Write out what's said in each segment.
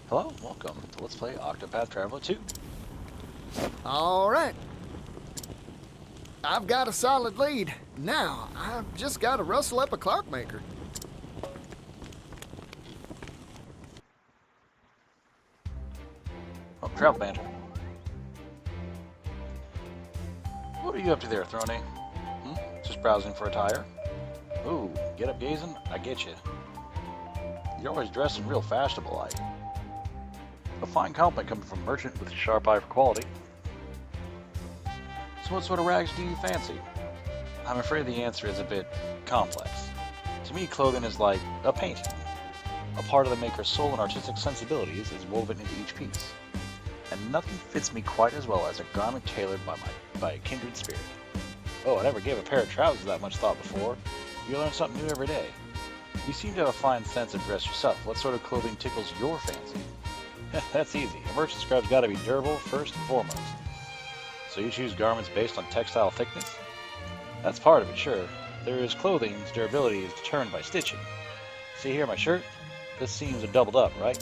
Hello, welcome to Let's Play Octopath Traveler 2. All right. I've got a solid lead. Now, I've just got to rustle up a clockmaker. Oh, travel banter. What are you up to there, Throne? Just browsing for a tire? Ooh, get up gazing? I get you. You're always dressing real fashionable-like. A fine compliment coming from a merchant with a sharp eye for quality. So what sort of rags do you fancy? I'm afraid the answer is a bit complex. To me, clothing is like a painting. A part of the maker's soul and artistic sensibilities is woven into each piece. And nothing fits me quite as well as a garment tailored by a kindred spirit. Oh, I never gave a pair of trousers that much thought before. You learn something new every day. You seem to have a fine sense of dress yourself. What sort of clothing tickles your fancy? That's easy. A merchant's scrub's got to be durable first and foremost. So you choose garments based on textile thickness? That's part of it, sure. There is clothing's durability is determined by stitching. See here my shirt? This seams are doubled up, right?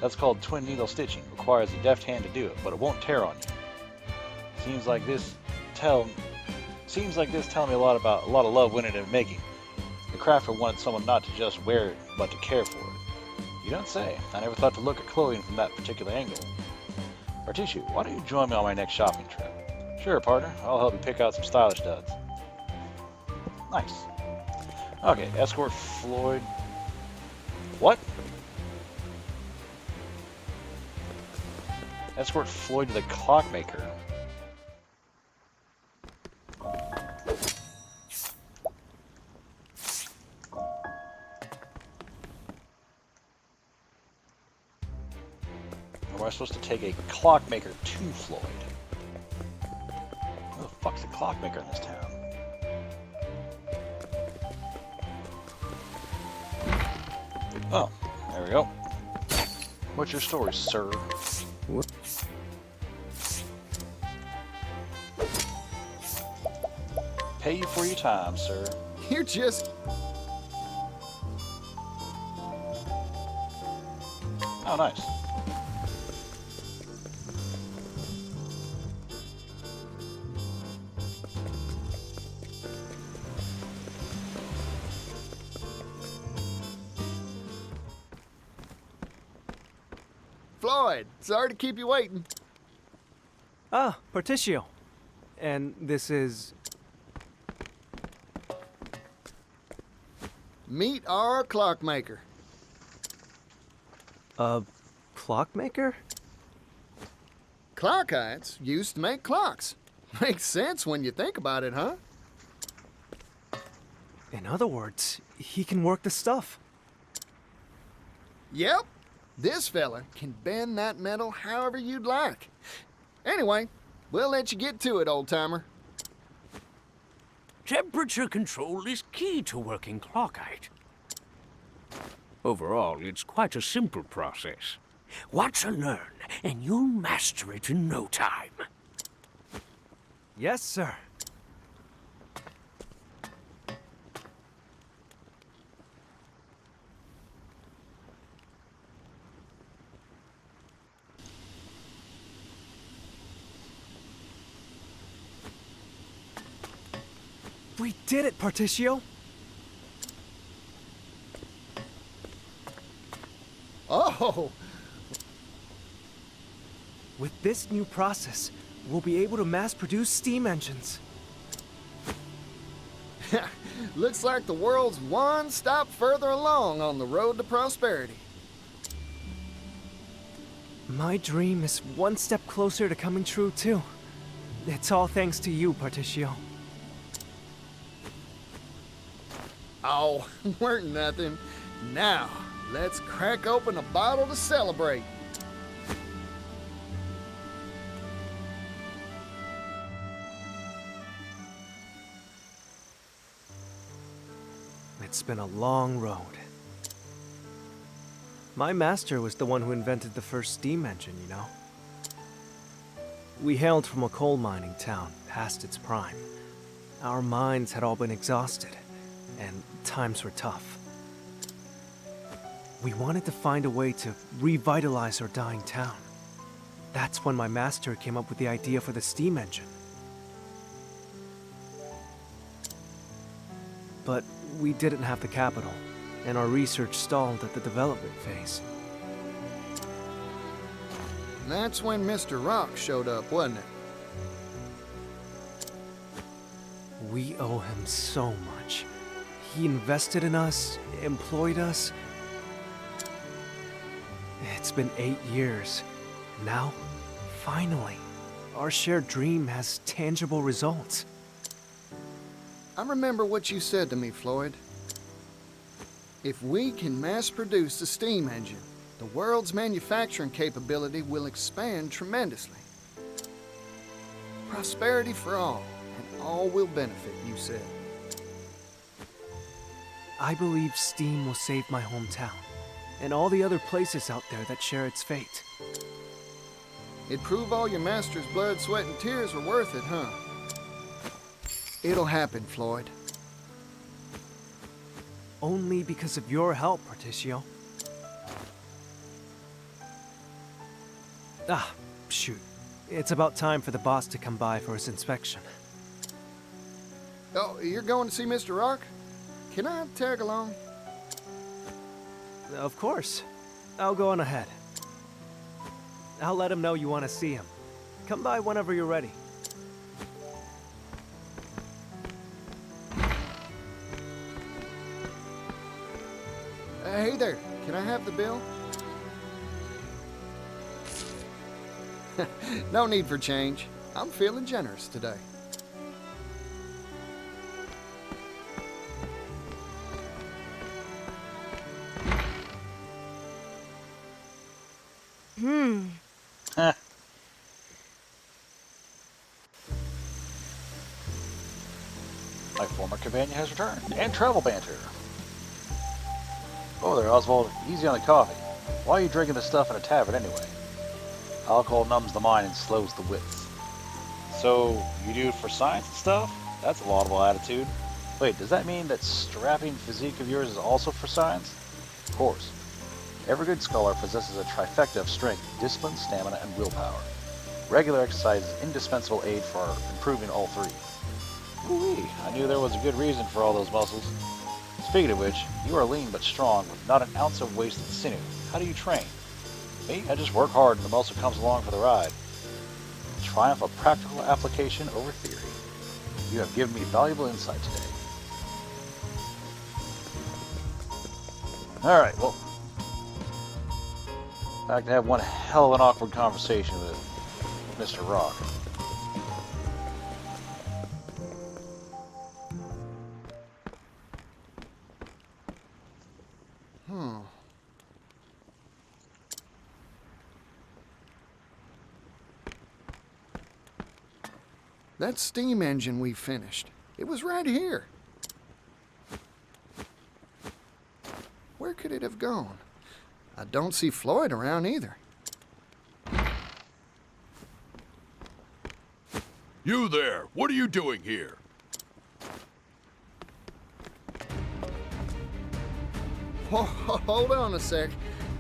That's called twin needle stitching. Requires a deft hand to do it, but it won't tear on you. Seems like this tell me a lot of love winning and making. The crafter wanted someone not to just wear it, but to care for it. You don't say. I never thought to look at clothing from that particular angle. Artishu, why don't you join me on my next shopping trip? Sure, partner. I'll help you pick out some stylish duds. Nice. Okay, escort Floyd. What? Escort Floyd to the clockmaker. Or am I supposed to take a clockmaker to Floyd? Who the fuck's a clockmaker in this town? Oh, there we go. What's your story, sir? What? Pay you for your time, sir. You're just... Oh, nice. Floyd, sorry to keep you waiting. Ah, Particio. And this is... Meet our clockmaker. a clockmaker? Clockites used to make clocks. Makes sense when you think about it, huh? In other words, he can work the stuff. Yep. This fella can bend that metal however you'd like. Anyway, we'll let you get to it, old-timer. Temperature control is key to working clockite. Overall, it's quite a simple process. Watch and learn, and you'll master it in no time. Yes, sir. We did it, Particio! Oh! With this new process, we'll be able to mass-produce steam engines. Looks like the world's one stop further along on the road to prosperity. My dream is one step closer to coming true, too. It's all thanks to you, Particio. Oh, weren't nothing. Now, let's crack open a bottle to celebrate. It's been a long road. My master was the one who invented the first steam engine, you know. We hailed from a coal mining town, past its prime. Our minds had all been exhausted, and times were tough. We wanted to find a way to revitalize our dying town. That's when my master came up with the idea for the steam engine. But we didn't have the capital, and our research stalled at the development phase. That's when Mr. Rock showed up, wasn't it? We owe him so much. He invested in us, employed us. It's been 8 years. Now, finally, our shared dream has tangible results. I remember what you said to me, Floyd. If we can mass-produce the steam engine, the world's manufacturing capability will expand tremendously. Prosperity for all, and all will benefit, you said. I believe steam will save my hometown, and all the other places out there that share its fate. It'd prove all your master's blood, sweat, and tears were worth it, huh? It'll happen, Floyd. Only because of your help, Particio. Ah, shoot. It's about time for the boss to come by for his inspection. Oh, you're going to see Mr. Rock? Can I tag along? Of course. I'll go on ahead. I'll let him know you want to see him. Come by whenever you're ready. Hey there, can I have the bill? No need for change. I'm feeling generous today. Heh. My former companion has returned, and travel banter. Oh there, Oswald. Easy on the coffee. Why are you drinking this stuff in a tavern anyway? Alcohol numbs the mind and slows the wits. So, you do it for science and stuff? That's a laudable attitude. Wait, does that mean that strapping physique of yours is also for science? Of course. Every good scholar possesses a trifecta of strength, discipline, stamina, and willpower. Regular exercise is indispensable aid for improving all three. Ooh-wee, I knew there was a good reason for all those muscles. Speaking of which, you are lean but strong, with not an ounce of wasted sinew. How do you train? Me? I just work hard and the muscle comes along for the ride. The triumph of practical application over theory. You have given me valuable insight today. Alright, well, I can have one hell of an awkward conversation with Mr. Rock. That steam engine we finished, it was right here. Where could it have gone? I don't see Floyd around either. You there! What are you doing here? Hold on a sec.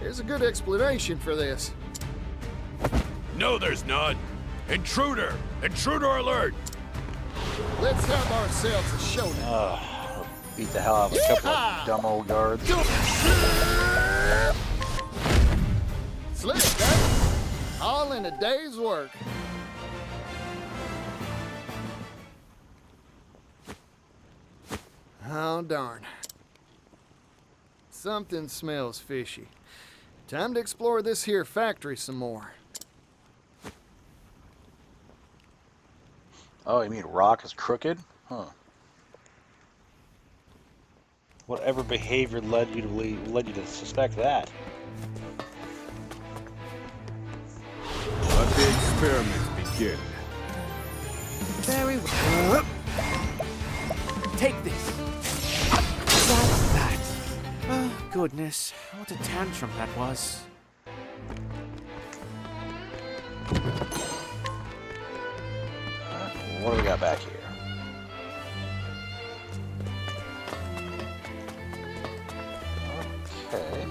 There's a good explanation for this. No, there's none. Intruder! Intruder alert! Let's have ourselves a showdown. We'll beat the hell out of a couple of dumb old guards. Slick, that all in a day's work. Oh, darn. Something smells fishy. Time to explore this here factory some more. Oh, you mean Rock is crooked? Huh. Whatever behavior led you to suspect that? Let the experiments begin. Very well. Take this. That's that. Oh, goodness. What a tantrum that was. What do we got back here? Okay.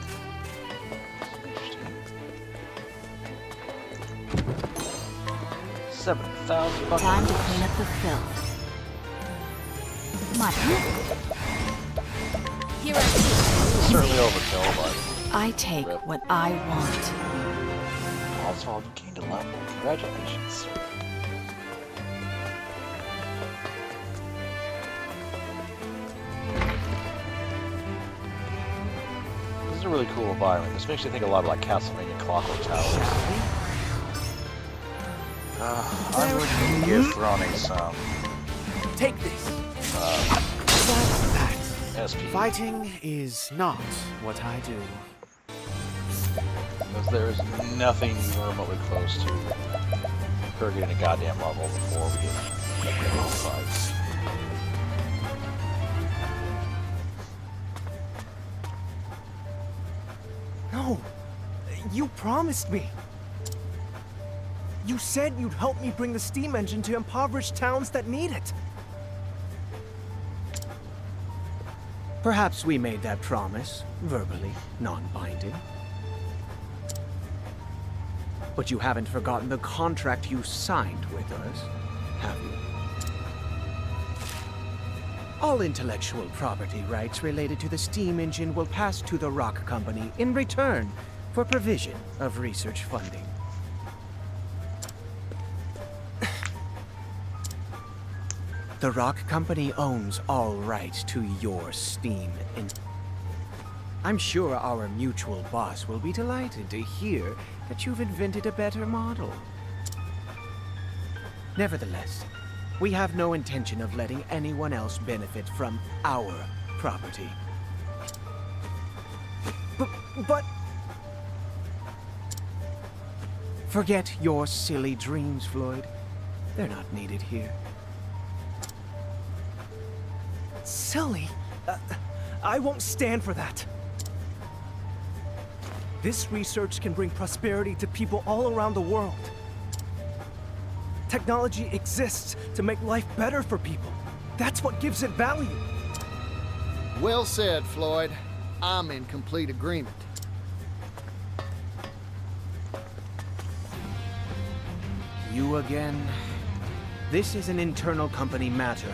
7,000 bucks. Time to clean up the filth. My Here I Certainly overkill, but I take what I want. Oswald, you gained a level. Congratulations, sir. This is a really cool environment. This makes you think a lot of like Castlevania Clockwork Towers. I'm going to give Throne some Take this. That's that. SP. Fighting is not what I do. Because there is nothing remotely close to her getting a goddamn level before we get fights. No, you promised me. You said you'd help me bring the steam engine to impoverished towns that need it. Perhaps we made that promise, verbally, non-binding. But you haven't forgotten the contract you signed with us, have you? All intellectual property rights related to the steam engine will pass to the Rock Company in return for provision of research funding. The Rock Company owns all rights to your steam engine. I'm sure our mutual boss will be delighted to hear that you've invented a better model. Nevertheless, we have no intention of letting anyone else benefit from our property. But... Forget your silly dreams, Floyd. They're not needed here. Silly? I won't stand for that. This research can bring prosperity to people all around the world. Technology exists to make life better for people. That's what gives it value. Well said, Floyd. I'm in complete agreement. You again? This is an internal company matter.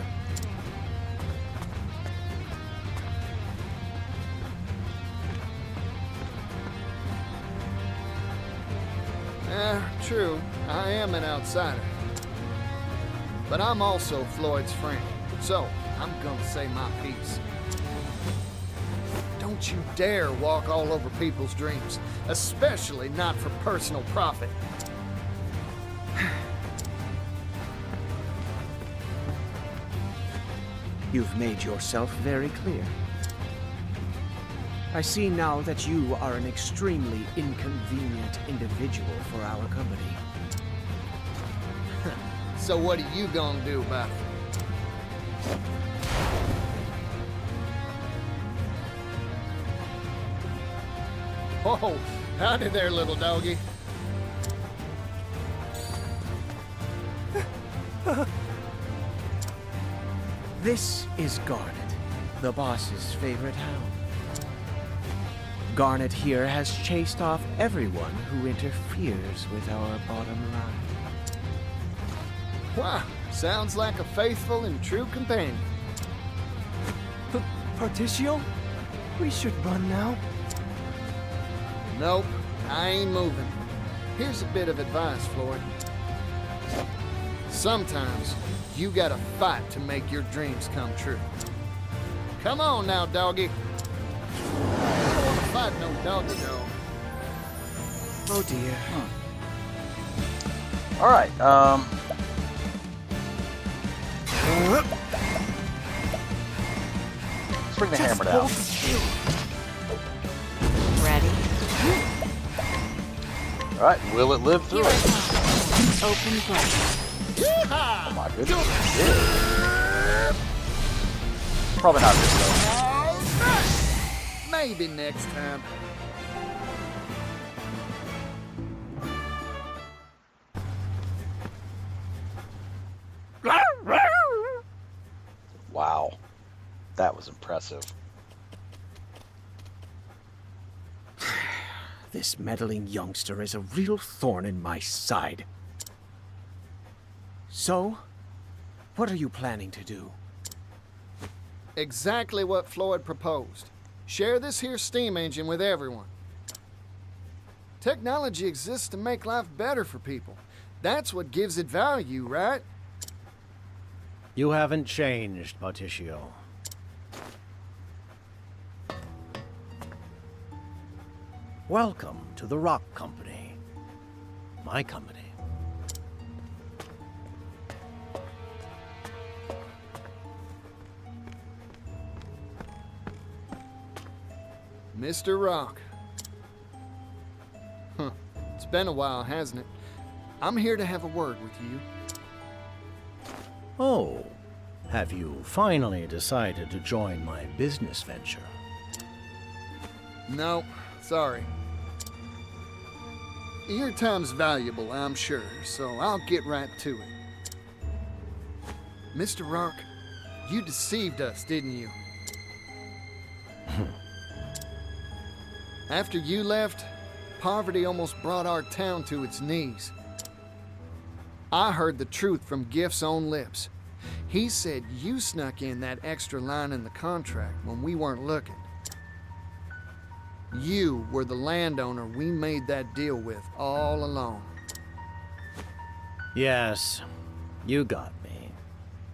True, I am an outsider. But I'm also Floyd's friend, so I'm gonna say my piece. Don't you dare walk all over people's dreams, especially not for personal profit. You've made yourself very clear. I see now that you are an extremely inconvenient individual for our company. So what are you gonna do about it? Oh, howdy there, little doggy. This is Garnet, the boss's favorite hound. Garnet here has chased off everyone who interferes with our bottom line. Wow, sounds like a faithful and true companion. Particio? We should run now. Nope, I ain't moving. Here's a bit of advice, Floyd. Sometimes, you gotta fight to make your dreams come true. Come on now, doggy. I don't wanna fight no doggy dog. Oh dear. Alright, let's bring the hammer down. Ready? Alright, will it live through it? Open blast. Oh my goodness. Yeah. Probably not this though. Maybe next time. Wow. That was impressive. This meddling youngster is a real thorn in my side. So, what are you planning to do? Exactly what Floyd proposed. Share this here steam engine with everyone. Technology exists to make life better for people. That's what gives it value, right? You haven't changed, Patricio. Welcome to the Rock Company. My company. Mr. Rock. Huh. It's been a while, hasn't it? I'm here to have a word with you. Oh, have you finally decided to join my business venture? No, sorry. Your time's valuable, I'm sure, so I'll get right to it. Mr. Rock, you deceived us, didn't you? After you left, poverty almost brought our town to its knees. I heard the truth from Gift's own lips. He said you snuck in that extra line in the contract when we weren't looking. You were the landowner we made that deal with all along. Yes, you got me.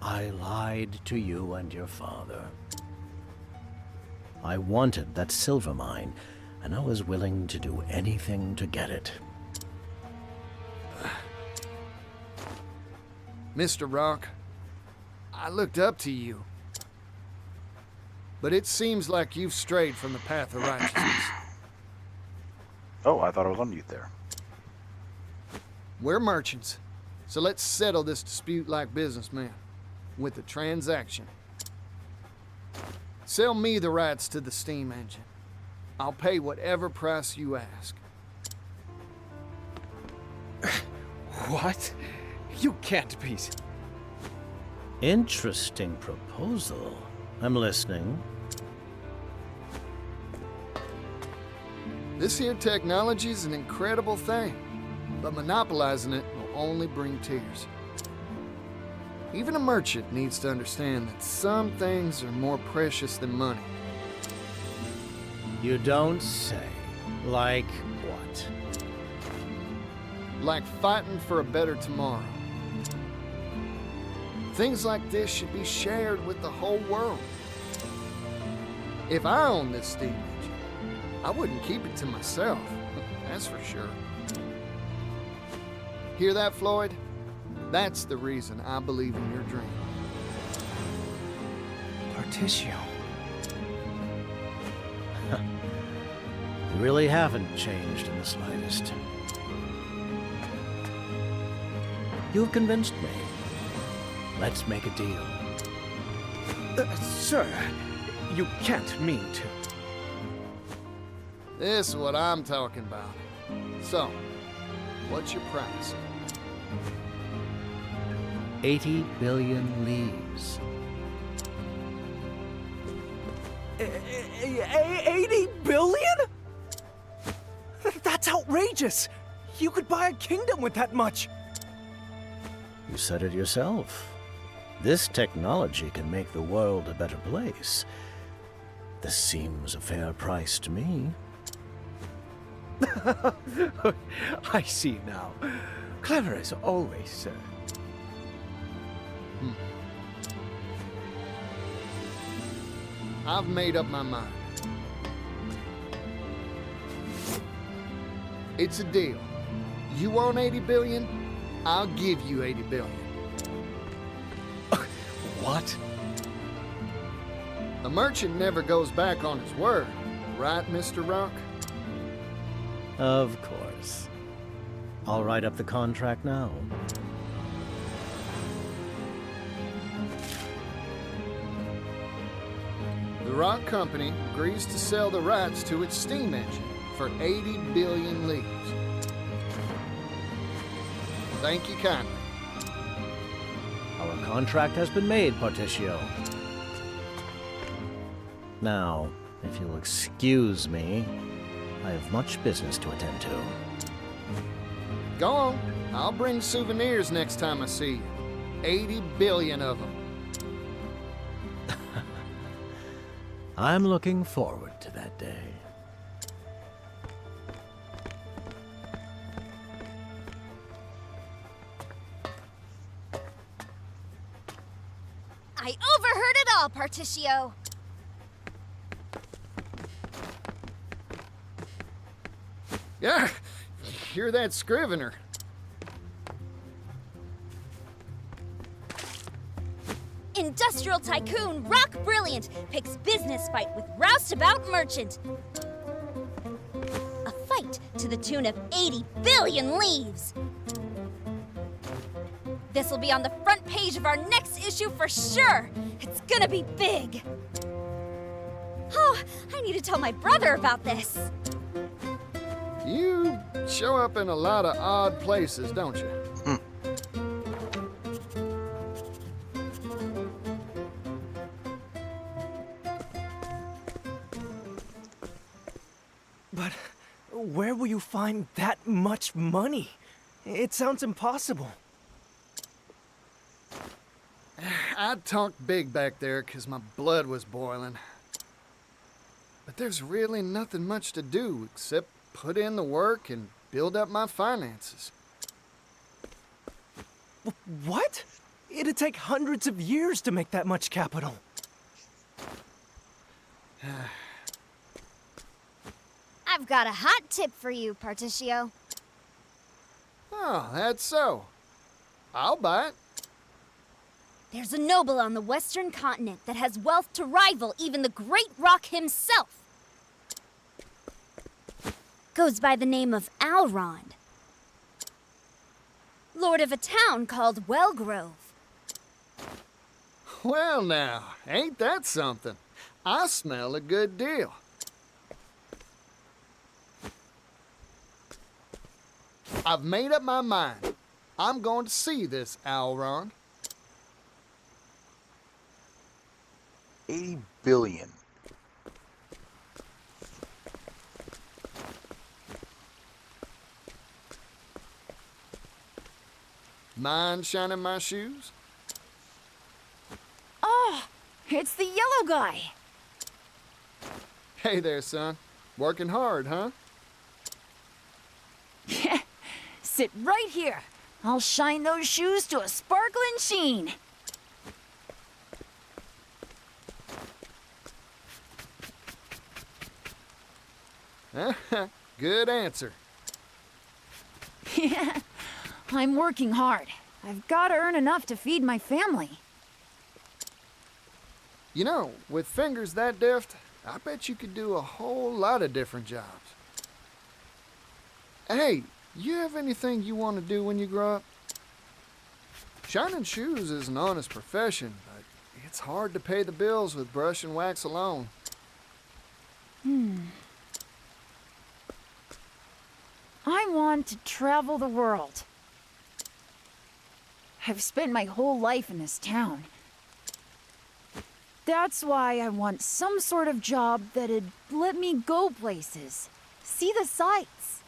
I lied to you and your father. I wanted that silver mine, and I was willing to do anything to get it. Mr. Rock, I looked up to you. But it seems like you've strayed from the path of righteousness. Oh, I thought I was on mute there. We're merchants, so let's settle this dispute like businessmen, with a transaction. Sell me the rights to the steam engine. I'll pay whatever price you ask. What? You can't be... Interesting proposal. I'm listening. This here technology's an incredible thing, but monopolizing it will only bring tears. Even a merchant needs to understand that some things are more precious than money. You don't say. Like what? Like fighting for a better tomorrow. Things like this should be shared with the whole world. If I owned this steam engine, I wouldn't keep it to myself, that's for sure. Hear that, Floyd? That's the reason I believe in your dream. Patricio. You really haven't changed in the slightest. You've convinced me. Let's make a deal. Sir, you can't mean to. This is what I'm talking about. So, what's your price? 80 billion leaves. 80 billion? That's outrageous! You could buy a kingdom with that much! You said it yourself. This technology can make the world a better place. This seems a fair price to me. I see now. Clever as always, sir. I've made up my mind. It's a deal. You want 80 billion? I'll give you 80 billion. What? A merchant never goes back on his word, right, Mr. Rock? Of course. I'll write up the contract now. The Rock Company agrees to sell the rights to its steam engine for 80 billion leaves. Thank you kindly. Our contract has been made, Patricio. Now, if you'll excuse me, I have much business to attend to. Go on. I'll bring souvenirs next time I see you. 80 billion of them. I'm looking forward to that day. I overheard it all, Particio. Yeah, hear that scrivener. Industrial tycoon Rock Brilliant picks business fight with roustabout merchant. A fight to the tune of 80 billion leaves. This'll be on the front page of our next issue for sure. It's gonna be big. Oh, I need to tell my brother about this. You show up in a lot of odd places, don't you? But where will you find that much money? It sounds impossible. I talked big back there 'cause my blood was boiling. But there's really nothing much to do except put in the work and build up my finances. What? It'd take hundreds of years to make that much capital. I've got a hot tip for you, Particio. Oh, that's so. I'll buy it. There's a noble on the western continent that has wealth to rival even the Great Rock himself. Goes by the name of Alrond. Lord of a town called Wellgrove. Well now, ain't that something? I smell a good deal. I've made up my mind. I'm going to see this Alrond. 80 billion. Mind shining my shoes? Oh, it's the yellow guy. Hey there, son. Working hard, huh? Sit right here. I'll shine those shoes to a sparkling sheen. Good answer. Yeah, I'm working hard. I've got to earn enough to feed my family. You know, with fingers that deft, I bet you could do a whole lot of different jobs. Hey, you have anything you want to do when you grow up? Shining shoes is an honest profession, but it's hard to pay the bills with brush and wax alone. I want to travel the world. I've spent my whole life in this town. That's why I want some sort of job that'd let me go places, see the sights.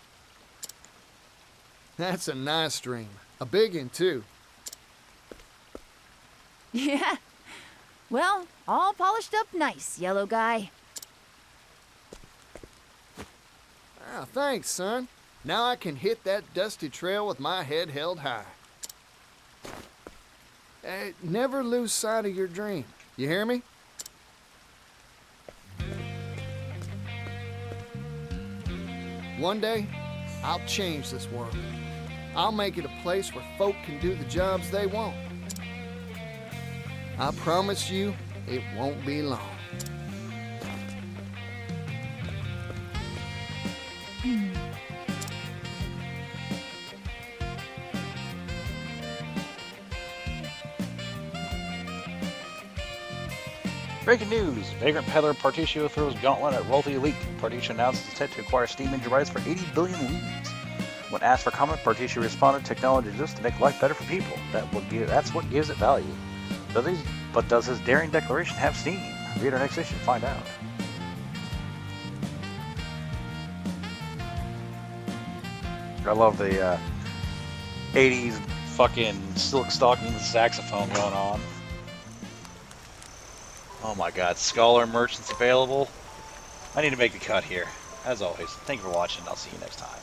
That's a nice dream. A big one, too. Yeah. Well, all polished up nice, yellow guy. Ah, thanks, son. Now I can hit that dusty trail with my head held high. Never lose sight of your dream. You hear me? One day, I'll change this world. I'll make it a place where folk can do the jobs they want. I promise you, it won't be long. Breaking news! Vagrant peddler Particio throws gauntlet at wealthy elite. Particio announces his intent to acquire steam engine rights for 80 billion leaves. When asked for comment, Particio responded, "Technology exists to make life better for people. That's what gives it value." But does his daring declaration have steam? Read our next issue to find out. I love the 80s fucking silk stocking saxophone going on. Oh my god, Scholar merchants available. I need to make the cut here. As always, thank you for watching. I'll see you next time.